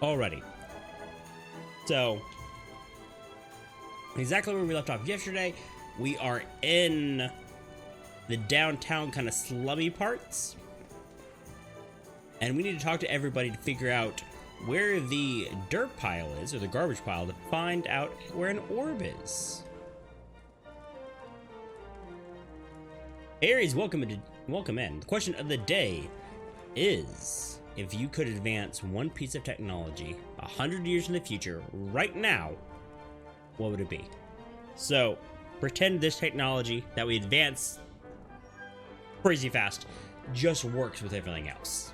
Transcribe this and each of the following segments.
Alrighty. So, exactly where we left off yesterday, we are in the downtown kind of slummy parts. And we need to talk to everybody to figure out where the dirt pile is, or the garbage pile, to find out where an orb is. Aries, welcome in. The question of the day is, if you could advance one piece of technology 100 years in the future, right now, what would it be? So, pretend this technology that we advance crazy fast just works with everything else.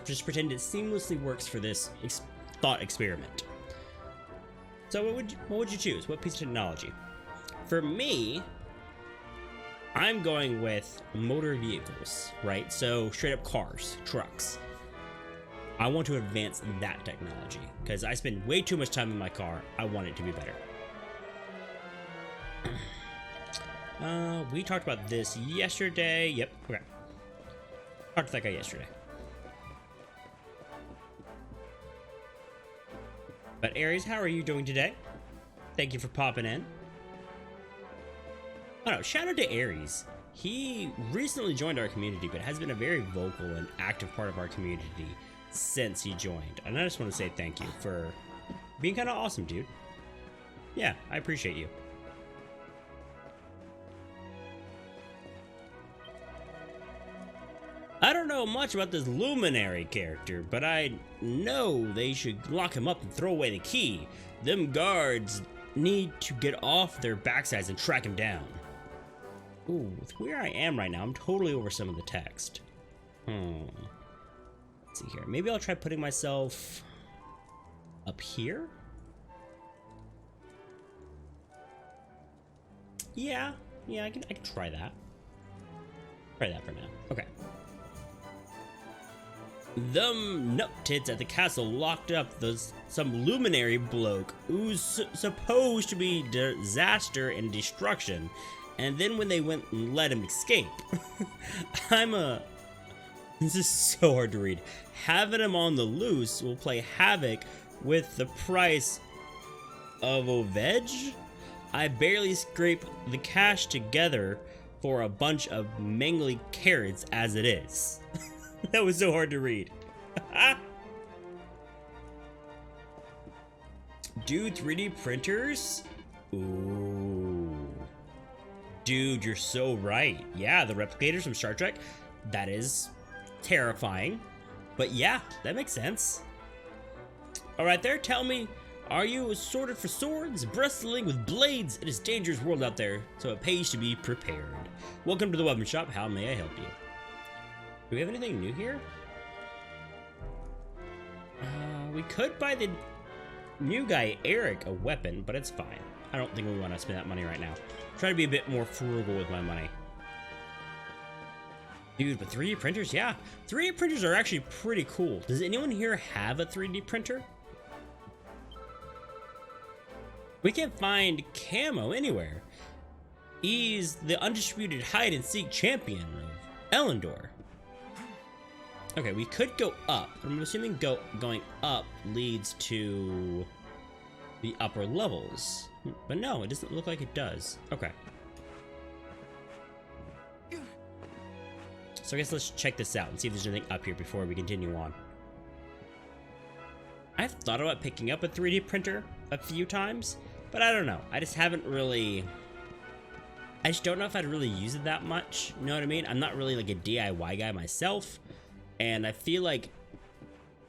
Just pretend it seamlessly works for this thought experiment. So what would you choose? What piece of technology? For me, I'm going with motor vehicles, right? So straight up cars, trucks. I want to advance that technology because I spend way too much time in my car. I want it to be better. We talked about this yesterday. Yep, okay. Talked to that guy yesterday. But Aries, how are you doing today? Thank you for popping in. Oh no, shout out to Aries. He recently joined our community, but has been a very vocal and active part of our community since he joined. And I just want to say thank you for being kind of awesome, dude. Yeah, I appreciate you. I don't know much about this Luminary character, but I know they should lock him up and throw away the key. Them guards need to get off their backsides and track him down. Ooh, with where I am right now, I'm totally over some of the text. Let's see here. Maybe I'll try putting myself up here? Yeah, I can try that. Try that for now. Okay. Them nut-tits at the castle locked up some luminary bloke who's supposed to be disaster and destruction, and then when they went and let him escape, this is so hard to read. Having him on the loose will play havoc with the price of a veg. I barely scrape the cash together for a bunch of mangly carrots as it is. That was so hard to read. Dude, 3D printers? Ooh. Dude, you're so right. Yeah, the replicators from Star Trek. That is terrifying. But yeah, that makes sense. Alright there, tell me, are you sorted for swords? Bristling with blades? It is a dangerous world out there, so it pays to be prepared. Welcome to the weapon shop. How may I help you? Do we have anything new here? We could buy the new guy, Eric, a weapon, but it's fine. I don't think we want to spend that money right now. Try to be a bit more frugal with my money. Dude, but 3D printers? Yeah. 3D printers are actually pretty cool. Does anyone here have a 3D printer? We can't find Camo anywhere. He's the undisputed hide-and-seek champion of Elendor. Okay, we could go up. I'm assuming going up leads to the upper levels. But no, it doesn't look like it does. Okay. So I guess let's check this out and see if there's anything up here before we continue on. I've thought about picking up a 3D printer a few times, but I don't know. I just don't know if I'd really use it that much. You know what I mean? I'm not really like a DIY guy myself. And I feel like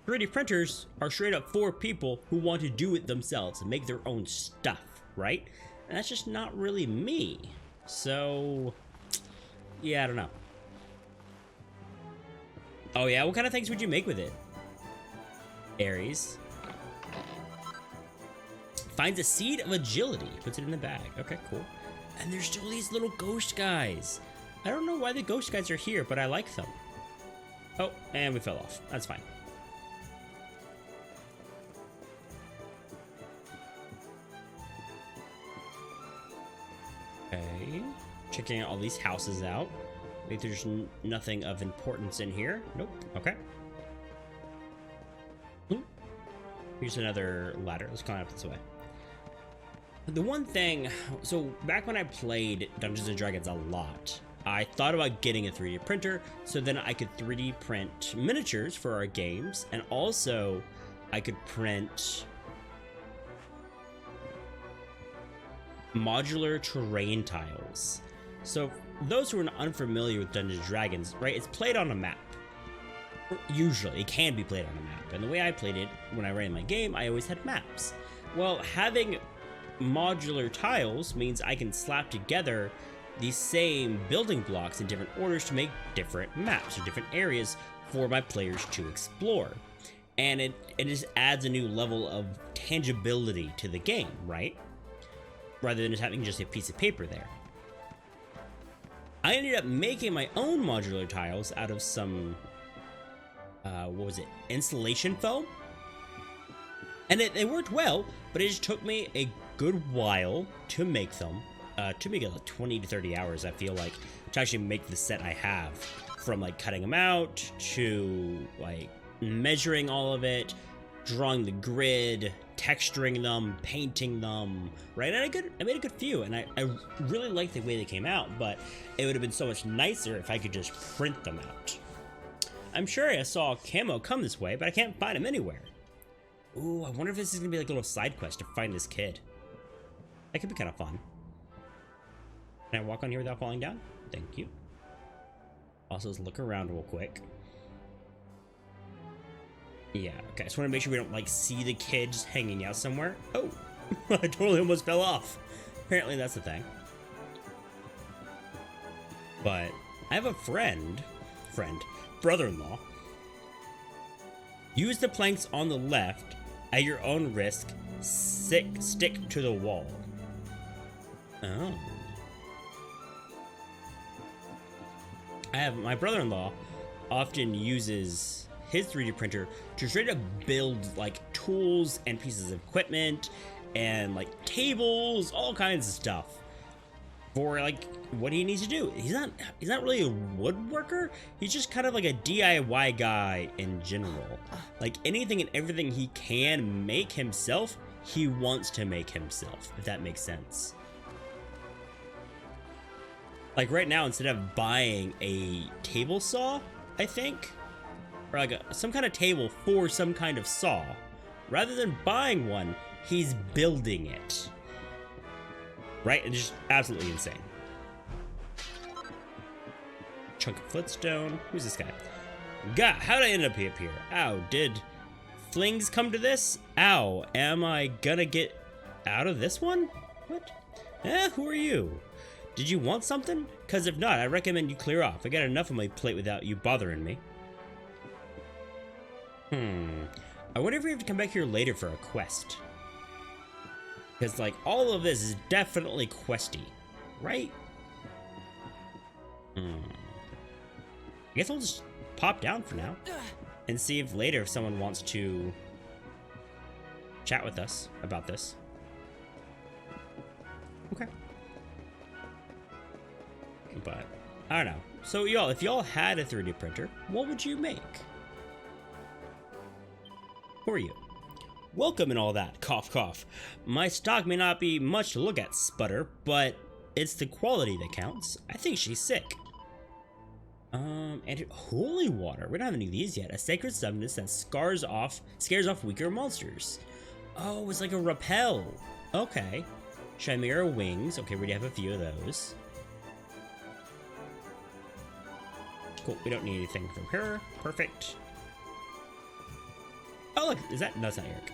3D printers are straight up for people who want to do it themselves and make their own stuff, right? And that's just not really me. So, yeah, I don't know. Oh yeah, what kind of things would you make with it? Aries. Finds a seed of agility, puts it in the bag. Okay, cool. And there's still these little ghost guys. I don't know why the ghost guys are here, but I like them. Oh, and we fell off. That's fine. Okay. Checking all these houses out. I think there's nothing of importance in here. Nope. Okay. Here's another ladder. Let's climb up this way. The one thing, so back when I played Dungeons and Dragons a lot, I thought about getting a 3D printer so then I could 3D print miniatures for our games, and also I could print modular terrain tiles. So those who are unfamiliar with Dungeons and Dragons, right, it's played on a map. Usually, it can be played on a map. And the way I played it, when I ran my game, I always had maps. Well, having modular tiles means I can slap together these same building blocks in different orders to make different maps or different areas for my players to explore. And it just adds a new level of tangibility to the game, right? Rather than just having just a piece of paper there. I ended up making my own modular tiles out of some, what was it, insulation foam? And it worked well, but it just took me a good while to make them. To make it like 20 to 30 hours, I feel like, to actually make the set I have. From like cutting them out, to like measuring all of it, drawing the grid, texturing them, painting them, right? And I made a good few, and I really liked the way they came out, but it would have been so much nicer if I could just print them out. I'm sure I saw Camo come this way, but I can't find him anywhere. Ooh, I wonder if this is gonna be like a little side quest to find this kid. That could be kind of fun. Can I walk on here without falling down? Thank you. Also, let's look around real quick. Yeah, okay, I just want to make sure we don't, like, see the kid just hanging out somewhere. Oh, I totally almost fell off. Apparently that's the thing. But I have a brother-in-law. Use the planks on the left at your own risk. Stick to the wall. Oh. My brother-in-law often uses his 3D printer to straight up build like tools and pieces of equipment and like tables, all kinds of stuff for like what he needs to do. He's not really a woodworker. He's just kind of like a DIY guy in general. Like anything and everything he can make himself, he wants to make himself, if that makes sense. Like right now, instead of buying a table saw, I think, or like some kind of table for some kind of saw, rather than buying one, he's building it. Right? It's just absolutely insane. Chunk of footstone. Who's this guy? God, how did I end up here? Ow, did flings come to this? Ow, am I gonna get out of this one? What? Who are you? Did you want something? Because if not, I recommend you clear off. I got enough on my plate without you bothering me. I wonder if we have to come back here later for a quest. Because, like, all of this is definitely questy, right? I guess I'll just pop down for now and see if later if someone wants to chat with us about this. Okay. But I don't know. So y'all, if y'all had a 3D printer, what would you make? Who are you? Welcome and all that, cough cough. My stock may not be much to look at, sputter, but it's the quality that counts. I think she's sick. And holy water. We don't have any of these yet. A sacred substance that scares off weaker monsters. Oh, it's like a repel. Okay. Chimera wings. Okay, we already have a few of those. Cool, we don't need anything from her. Perfect. Oh, look, is that? No, that's not Eric.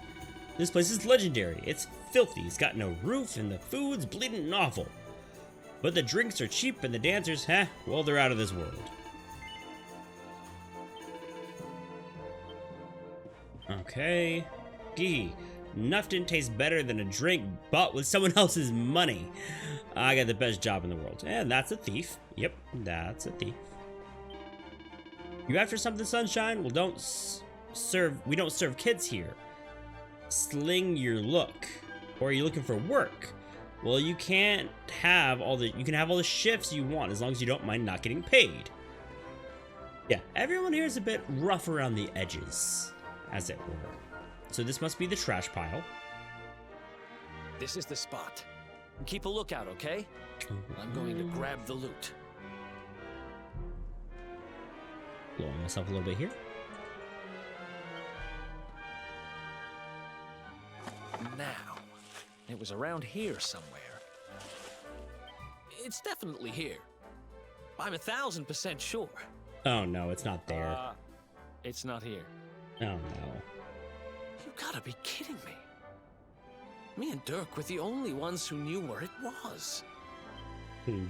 This place is legendary. It's filthy. It's got no roof, and the food's bleeding awful. But the drinks are cheap, and the dancers, well, they're out of this world. Okay. Gee, nothing tastes better than a drink bought with someone else's money. I got the best job in the world. And that's a thief. Yep, that's a thief. You after something, sunshine? Well, we don't serve kids here. Sling your look. Or are you looking for work? Well, you can have all the shifts you want as long as you don't mind not getting paid. Yeah, everyone here is a bit rough around the edges, as it were. so this must be the trash pile. This is the spot. Keep a lookout, okay? I'm going to grab the loot. Blowing myself a little bit here. Now, it was around here somewhere. It's definitely here. I'm 1000% sure. Oh no, it's not there. It's not here. Oh no. You gotta be kidding me. Me and Dirk were the only ones who knew where it was.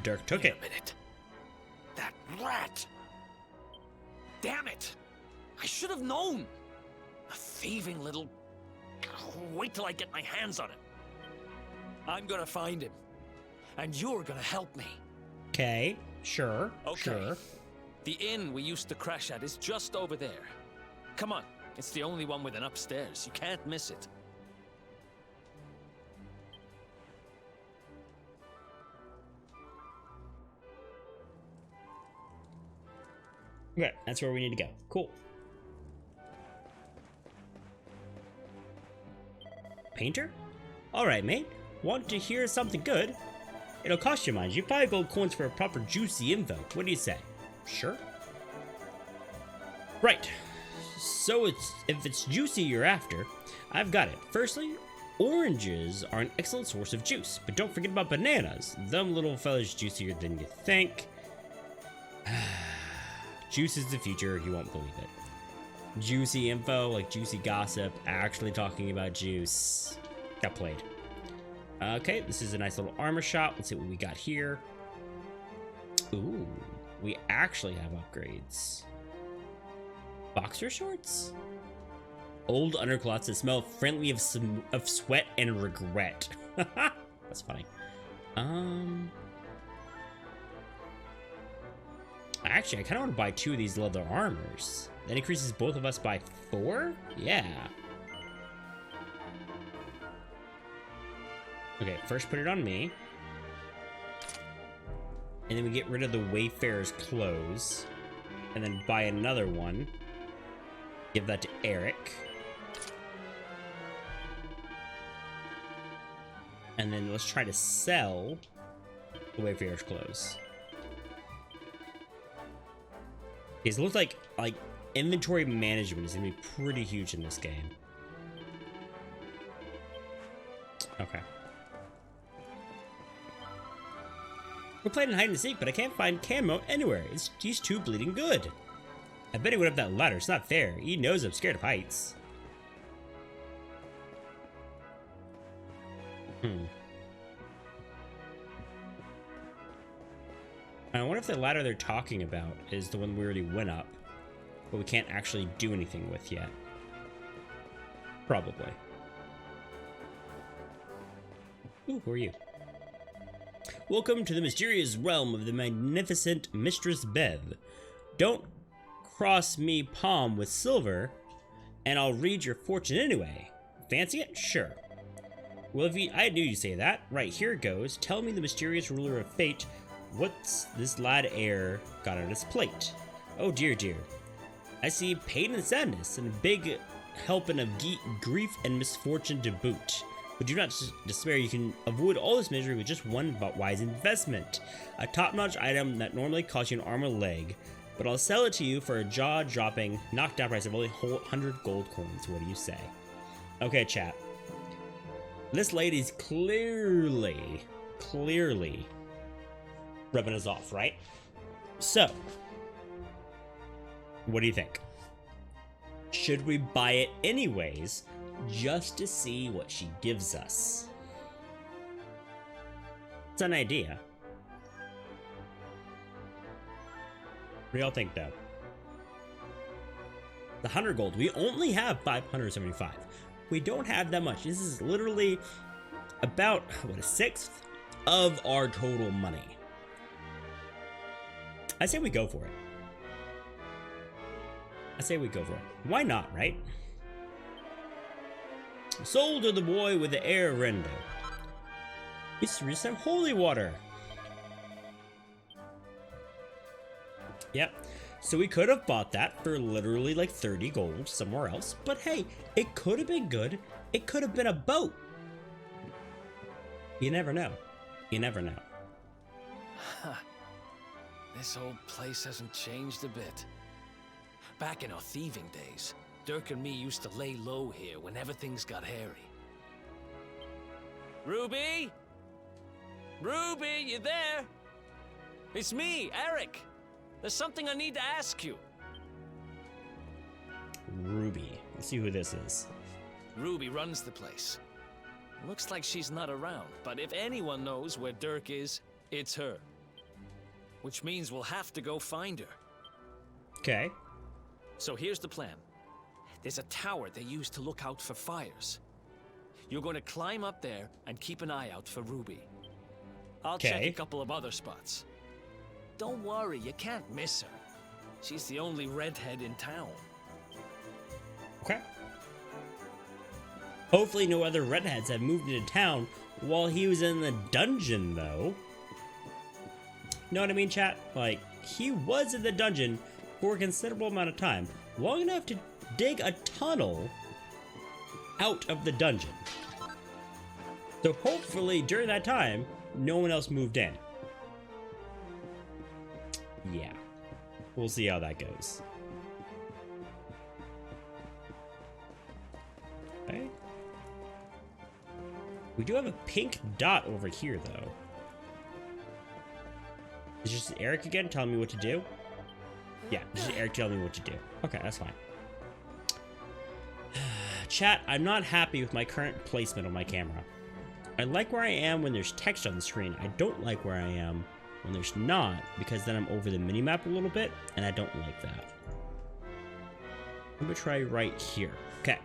Dirk took Wait it. a minute. That rat! Damn it! I should have known! A thieving little... Wait till I get my hands on him. I'm gonna find him. And you're gonna help me. Okay, sure, Okay. sure. The inn we used to crash at is just over there. Come on, it's the only one with an upstairs. You can't miss it. Okay, that's where we need to go. Cool. Painter? Alright, mate. Want to hear something good? It'll cost you, mind you, 5 gold coins for a proper juicy info. What do you say? Sure? Right. So if it's juicy you're after, I've got it. Firstly, oranges are an excellent source of juice, but don't forget about bananas. Them little fellas juicier than you think. Juice is the future, you won't believe it. Juicy info, like juicy gossip, actually talking about juice. Got played. Okay, this is a nice little armor shop. Let's see what we got here. Ooh, we actually have upgrades. Boxer shorts? Old undercloths that smell friendly of sweat and regret. That's funny. Actually, I kind of want to buy 2 of these leather armors. That increases both of us by 4? Yeah. Okay, first put it on me. And then we get rid of the Wayfarer's clothes. And then buy another one. Give that to Eric. And then let's try to sell the Wayfarer's clothes. Because it looks like inventory management is going to be pretty huge in this game. Okay. We're playing hide and seek, but I can't find Camo anywhere. He's too bleeding good. I bet he went up that ladder. It's not fair. He knows I'm scared of heights. I wonder if the ladder they're talking about is the one we already went up, but we can't actually do anything with yet. Probably. Ooh, who are you? Welcome to the mysterious realm of the magnificent Mistress Bev. Don't cross me palm with silver, and I'll read your fortune anyway. Fancy it? Sure. Well, I knew you'd say that. Right, here it goes. Tell me, the mysterious ruler of fate, what's this lad heir got on his plate? Oh dear, dear. I see pain and sadness, and a big helping of grief and misfortune to boot. But do not despair, you can avoid all this misery with just one but wise investment. A top-notch item that normally costs you an arm or leg, but I'll sell it to you for a jaw-dropping, knockdown price of only 100 gold coins. What do you say? Okay, chat. This lady's clearly rubbing us off, right? So, what do you think? Should we buy it anyways, just to see what she gives us? It's an idea. What do y'all think, though? The 100 gold. We only have 575. We don't have that much. This is literally about, what, a sixth of our total money. I say we go for it. I say we go for it. Why not, right? Sold to the boy with the air rendo. It's some holy water. Yep. So we could have bought that for literally like 30 gold somewhere else. But hey, it could have been good. It could have been a boat. You never know. You never know. Huh. This old place hasn't changed a bit. Back in our thieving days, Dirk and me used to lay low here whenever things got hairy. Ruby? Ruby, you there? It's me, Eric. There's something I need to ask you. Ruby. Let's see who this is. Ruby runs the place. Looks like she's not around, but if anyone knows where Dirk is, it's her. Which means we'll have to go find her. Okay. So here's the plan. There's a tower they use to look out for fires. You're going to climb up there and keep an eye out for Ruby. I'll check a couple of other spots. Don't worry, you can't miss her. She's the only redhead in town. Okay. Hopefully no other redheads have moved into town while he was in the dungeon, though. Know what I mean, chat? Like, he was in the dungeon for a considerable amount of time. Long enough to dig a tunnel out of the dungeon. So hopefully during that time, no one else moved in. Yeah. We'll see how that goes. Okay. We do have a pink dot over here, though. Is just Eric again telling me what to do? Yeah, just Eric telling me what to do. Okay, that's fine. Chat, I'm not happy with my current placement on my camera. I like where I am when there's text on the screen. I don't like where I am when there's not, because then I'm over the minimap a little bit, and I don't like that. I'm gonna try right here. Okay.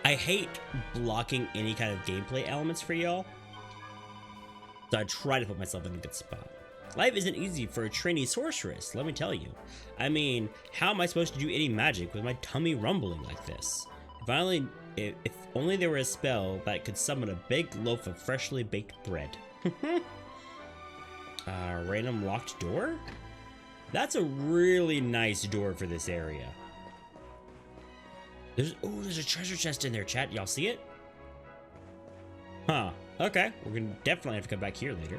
I hate blocking any kind of gameplay elements for y'all, so I try to put myself in a good spot. Life isn't easy for a trainee sorceress, let me tell you. I mean, how am I supposed to do any magic with my tummy rumbling like this? If only there were a spell that could summon a big loaf of freshly baked bread. Random locked door? That's a really nice door for this area. There's a treasure chest in there, chat. Y'all see it? Huh. Okay. We're gonna definitely have to come back here later.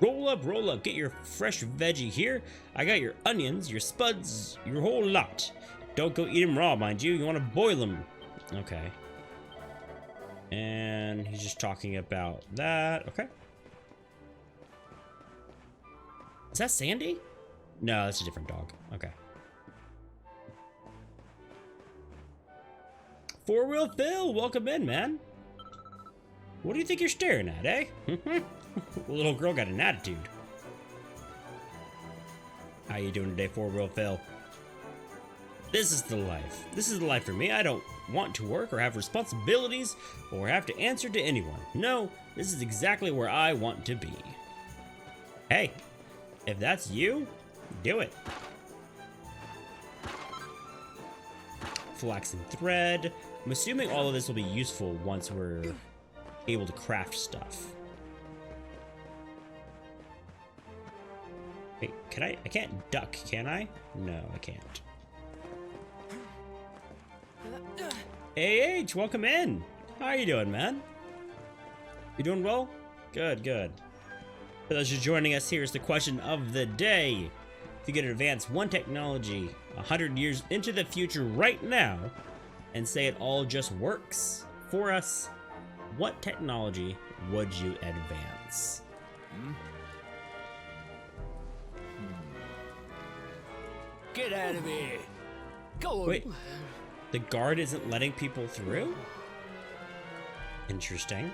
Roll up. Get your fresh veggie here. I got your onions, your spuds, your whole lot. Don't go eat them raw, mind you. You want to boil them. Okay. And he's just talking about that. Okay. Is that Sandy? No, that's a different dog. Okay. Four Wheel Phil, welcome in, man. What do you think you're staring at, eh? The little girl got an attitude. How you doing today, Four Wheel Phil? This is the life. This is the life for me. I don't want to work or have responsibilities or have to answer to anyone. No, this is exactly where I want to be. Hey, if that's you, do it. Flax and thread. I'm assuming all of this will be useful once we're able to craft stuff. Wait, can I can't duck, can I? No, I can't. AH, welcome in. How are you doing, man? You doing well? Good. For those who are joining us, here's the question of the day. If you could advance one technology 100 years into the future right now and say it all just works for us, what technology would you advance? Get out of here! Go on! Wait, the guard isn't letting people through? Interesting.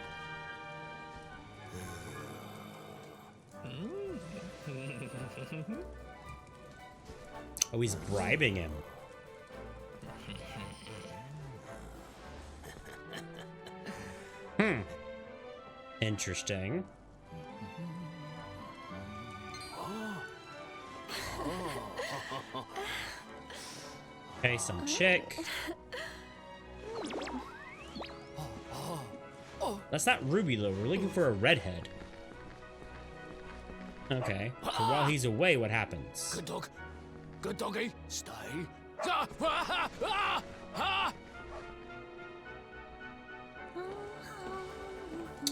Oh, he's bribing him. Interesting. Okay, some chick. That's not Ruby though, we're looking for a redhead. Okay. So while he's away, what happens? Good dog. Good doggy. Stay. Ah, ah, ah, ah.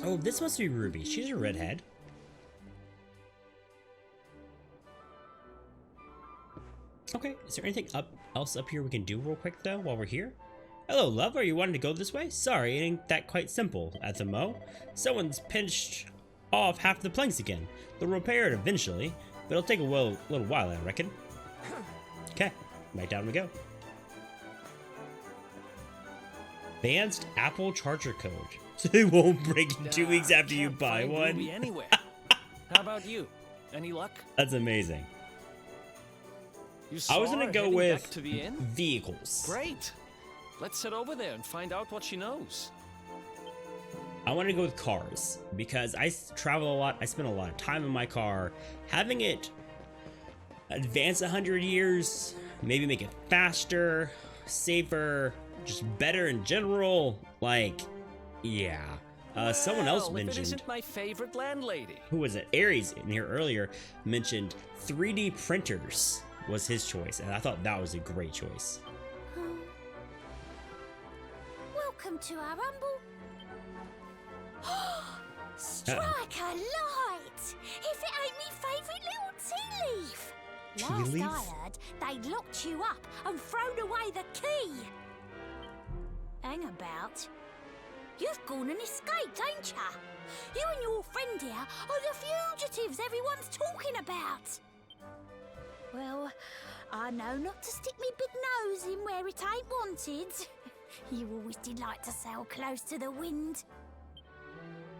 Oh, this must be Ruby. She's a redhead. Okay, is there anything else up here we can do real quick though while we're here? Hello, love. Are you wanting to go this way? Sorry, it ain't that quite simple at the mo. Someone's pinched off half the planks again. They'll repair it eventually, but it'll take a little while, I reckon. Okay, right down we go. Advanced Apple charger code. So they won't break in 2 weeks after you buy one. Ruby anywhere. How about you? Any luck? That's amazing. You I was saw gonna her go heading with back to the inn? vehicles. Great. Let's head over there and find out what she knows. I want to go with cars because I travel a lot. I spend a lot of time in my car. Having it advance 100 years, maybe make it faster, safer, just better in general. Like, yeah. Someone else Well, if it mentioned. isn't my favorite landlady. Who was it? Aries in here earlier mentioned 3D printers was his choice, and I thought that was a great choice. Welcome to our humble. Strike a light! If it ain't me favourite little tea leaf. Tea Last leaf? I heard, they'd locked you up and thrown away the key. Hang about. You've gone and escaped, ain't ya? You and your friend here are the fugitives everyone's talking about. Well, I know not to stick me big nose in where it ain't wanted. You always did like to sail close to the wind.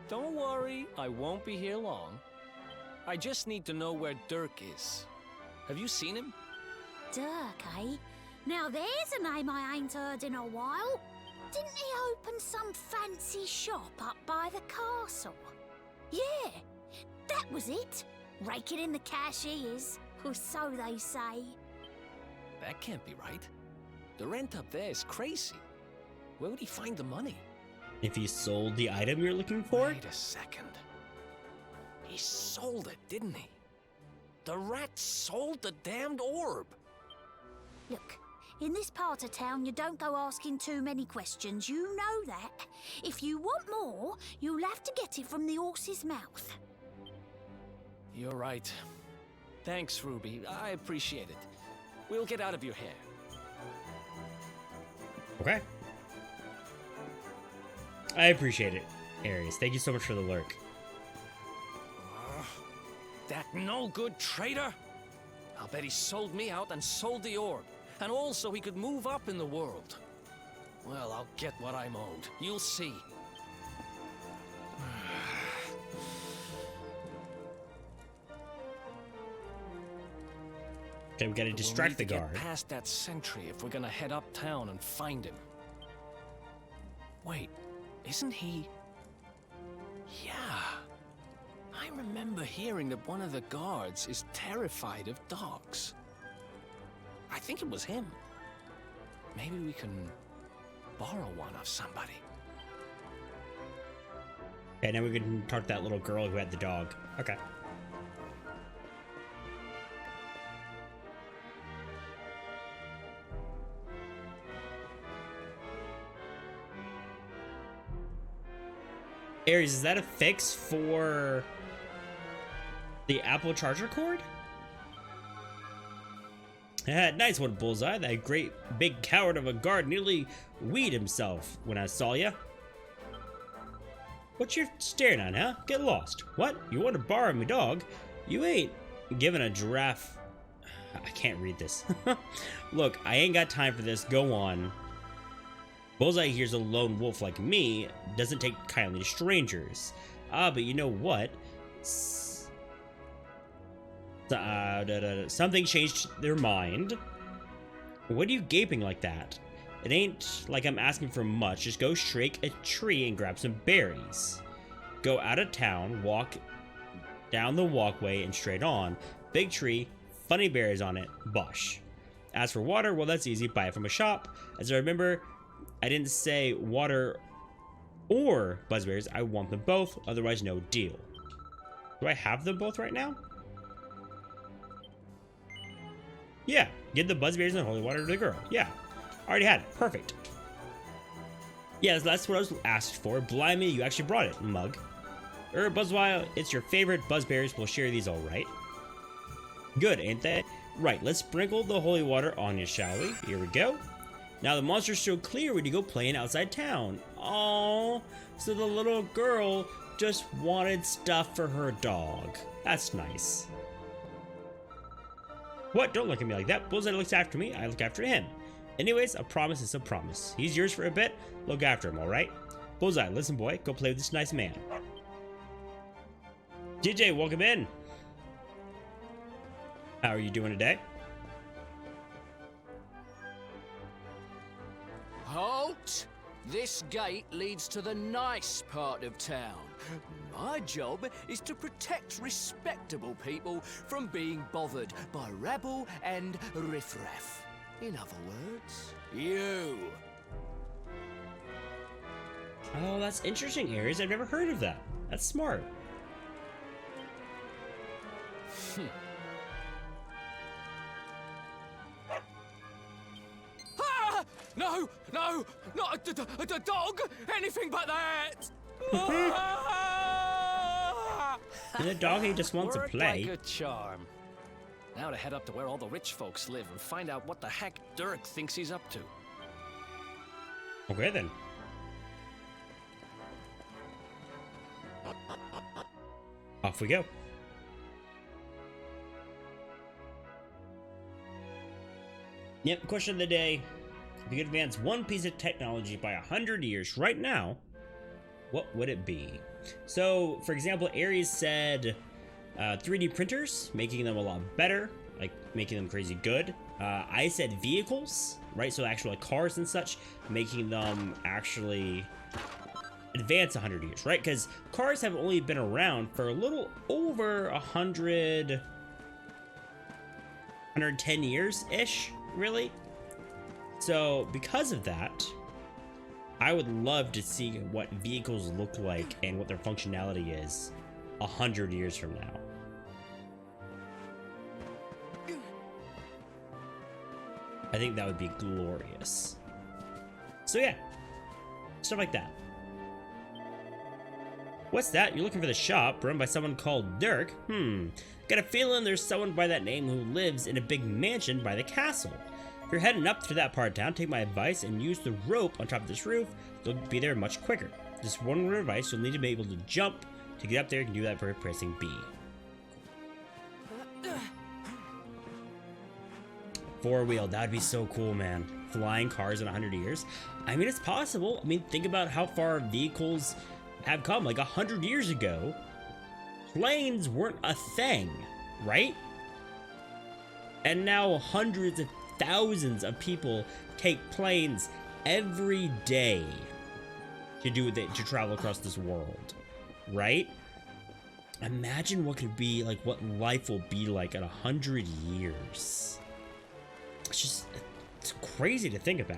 Don't worry, I won't be here long. I just need to know where Dirk is. Have you seen him? Dirk, eh? Now there's a name I ain't heard in a while. Didn't he open some fancy shop up by the castle? Yeah, that was it. Raking in the cash he is, or so they say. That can't be right. The rent up there is crazy. Where would he find the money? If he sold the item you're looking for? Wait a second. He sold it, didn't he? The rat sold the damned orb. Look, in this part of town you don't go asking too many questions, you know that. If you want more, you'll have to get it from the horse's mouth. You're right. Thanks, Ruby. I appreciate it. We'll get out of your hair. Okay. I appreciate it, Aries. Thank you so much for the lurk. That no-good traitor? I'll bet he sold me out and sold the orb. And also he could move up in the world. Well, I'll get what I'm owed. You'll see. Okay, we gotta distract the guard. Get past that sentry if we're gonna head uptown and find him. Wait, isn't he? Yeah. I remember hearing that one of the guards is terrified of dogs. I think it was him. Maybe we can borrow one of somebody. Okay, now we can talk to that little girl who had the dog. Okay. Aries, is that a fix for the Apple charger cord? Nice one, Bullseye. That great big coward of a guard nearly weed himself when I saw ya. What you staring at, huh? Get lost. What? You want to borrow me dog? You ain't giving a giraffe... I can't read this. Look, I ain't got time for this. Go on. Bullseye here's a lone wolf like me, doesn't take kindly to strangers. But you know what? Something changed their mind. What are you gaping like that? It ain't like I'm asking for much. Just go strike a tree and grab some berries. Go out of town, walk down the walkway and straight on. Big tree, funny berries on it, bush. As for water, well, that's easy. Buy it from a shop. As I remember, I didn't say water or buzzberries. I want them both, otherwise no deal. Do I have them both right now? Yeah, give the buzzberries and the holy water to the girl. Yeah, already had it. Perfect. Yes, that's what I was asked for. Blimey, you actually brought it, mug. Buzzwile, it's your favorite buzzberries. We'll share these all right. Good, ain't they? Right, let's sprinkle the holy water on you, shall we? Here we go. Now the monster's so clear when you go playing outside town. Oh, so the little girl just wanted stuff for her dog. That's nice. What? Don't look at me like that. Bullseye looks after me, I look after him. Anyways, a promise is a promise. He's yours for a bit. Look after him, alright? Bullseye, listen boy, go play with this nice man. DJ, welcome in. How are you doing today? Halt! This gate leads to the nice part of town. My job is to protect respectable people from being bothered by rabble and riffraff. In other words, you. Oh, that's interesting, Aries. I've never heard of that. That's smart. Ah! No, no, not a dog! Anything but that! And the doggy just wants to Worked play. like a charm. Now to head up to where all the rich folks live and find out what the heck Dirk thinks he's up to. Okay then. Off we go. Yep, question of the day. If you could advance one piece of technology by 100 years right now, what would it be? So, for example, Aries said 3D printers, making them a lot better, like making them crazy good. I said vehicles, right? So actual like cars and such, making them actually advance 100 years, right? Because cars have only been around for a little over 110 years-ish, really. So because of that, I would love to see what vehicles look like and what their functionality is 100 years from now. I think that would be glorious. So yeah, stuff like that. What's that? You're looking for the shop run by someone called Dirk? Got a feeling there's someone by that name who lives in a big mansion by the castle. If you're heading up to that part of town, take my advice and use the rope on top of this roof. You'll be there much quicker. Just one word of advice, you'll need to be able to jump. To get up there, you can do that by pressing B. Four-wheel, that'd be so cool, man. Flying cars in 100 years. I mean, it's possible. I mean, think about how far vehicles have come. Like 100 years ago, planes weren't a thing, right? And now hundreds of thousands of people take planes every day to travel across this world, right? Imagine what could be like, what life will be like in 100 years. It's crazy to think about.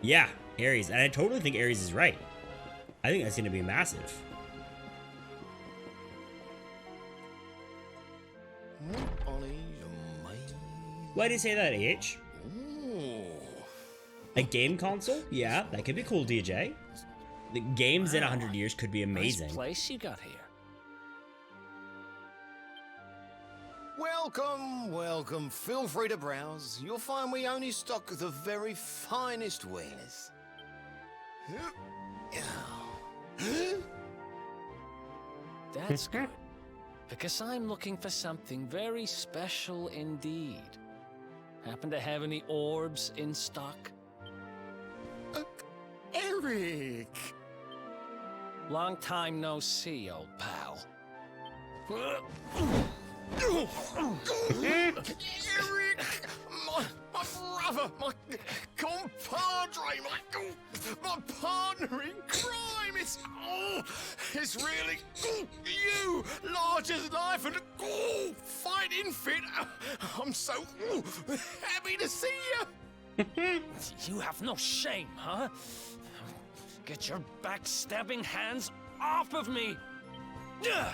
Yeah, Aries, and I totally think Aries is right. I think that's gonna be massive. Why do you say that, AH? A game console? Yeah, that could be cool, DJ. The games in 100 years could be amazing. Nice place you got here. Welcome, welcome. Feel free to browse. You'll find we only stock the very finest wares. That's good. Because I'm looking for something very special indeed. Happen to have any orbs in stock? Eric! Long time no see, old pal. Eric! My brother, my compadre, my partner in crime! It's really you! Large as life and fighting fit! I'm so happy to see you! You have no shame, huh? Get your backstabbing hands off of me! Ugh.